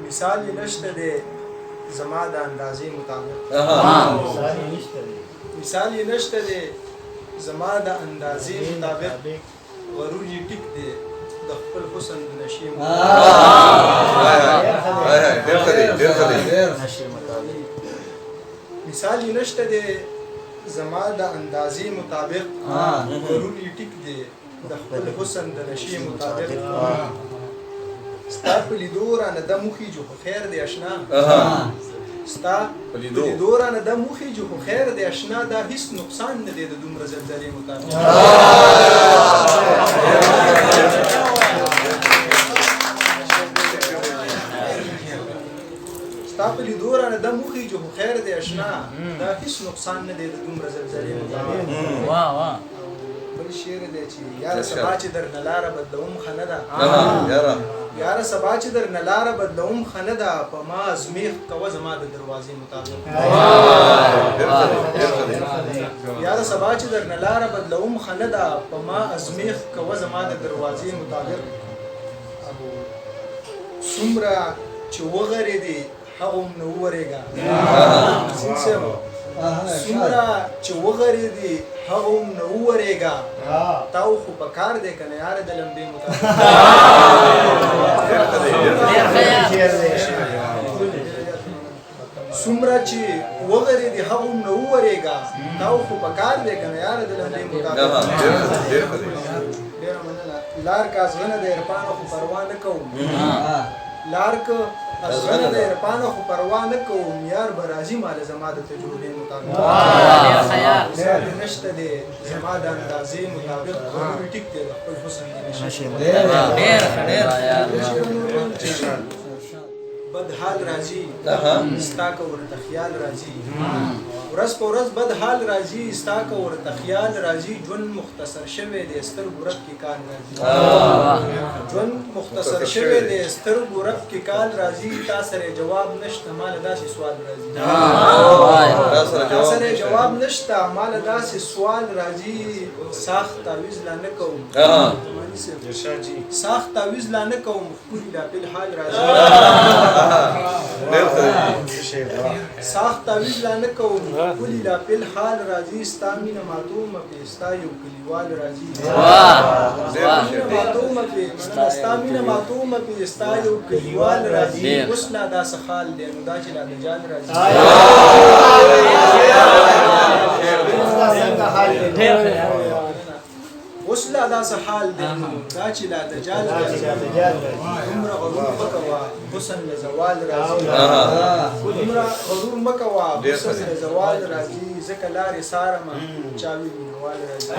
مثال یې نشته دی زما د اندازې مطابق مثال یې نشته دی زما د اندازې مطابق غرور یې ټیک دی د خپل حسن د نشې مثال یې نشته دی زما د اندازې مطابق غرور یې ټیک دی د خپل حسن د نشې مطابق ستا په لیدو رانه دم وخیږي خو خیر دی اشنا ستا په لیدو رانه دم وخیږي خو خیر دی اشنا دا هیڅ نقصان نه دی د دومره زلزلې مطابق ستا په لیدو رانه دم وخیږي خو خیر دی اشنا دا هیڅ نقصان نه دی د دومره زلزلې مطابق بل شعر دی چې یاره سبا چې درنه لاره بدلوم ښه نه ده یاره سبا چې درنه لاره بدلوم ښه نه ده په ما ازمیښت کوه زما د دروازې مطابق یاره سبا چې درنه لاره بدلوم ښه نه ده په ما ازمیښت کوه زما د دروازې مطابق څومره چې وغرېدې هغومره وورېږه څومره چې وغرېدې هغومره وورېږه تاو خو په کار دی که نه یاره د لمبې مطابق څومره چې وغرېدې هغومره وورېږه تاو خو په کار دی که نه یاره د لمبې مطابق ډېره مننه لار که ازغنه د عرفانه خو پروا نه کوم لار که ازغنه د عرفانه خو پروا نه کوم یار به راځي ماله زما د تجربې مطابق مثال یې نشته دی زما د اندازې مطابق غرور ټیک دی د خپل حسن د نشې بد حال راځي ستا که ورته خیال راځي ورځ په ورځ بد حال راځي ستا که ورته خیال راځي ژوند مختصر شوی دی سترګو رب کې کال راځي ژوند مختصر شوی دی سترګو رب کې کال راځي تا سره جواب نشته ماله داسې سوال راځي تا سره جواب نشته ماله داسې سوال راځي ساخت تعویض لا نه کوم ساخت تعویض لا نه کوم ښکلي لا فلحال راځي ساخت تعویض لا نه کوم ښکلي لا فلحال راځي ستا مینه ماتومه پې ستا یو کلیوال راځي ستا مینه ماتومه پې ستا یو کلیوال راځي اوس لا داسې حال دی نو دا چې لا دجال راځي اوس لا داسې حال دی دا چې لا دجال راځي دومره غرور مه کوه حسن له زوال راځي دومره غرور مه کوه حسن له زوال راځي ځکه لارې څارمه چا وي مینهوال راځي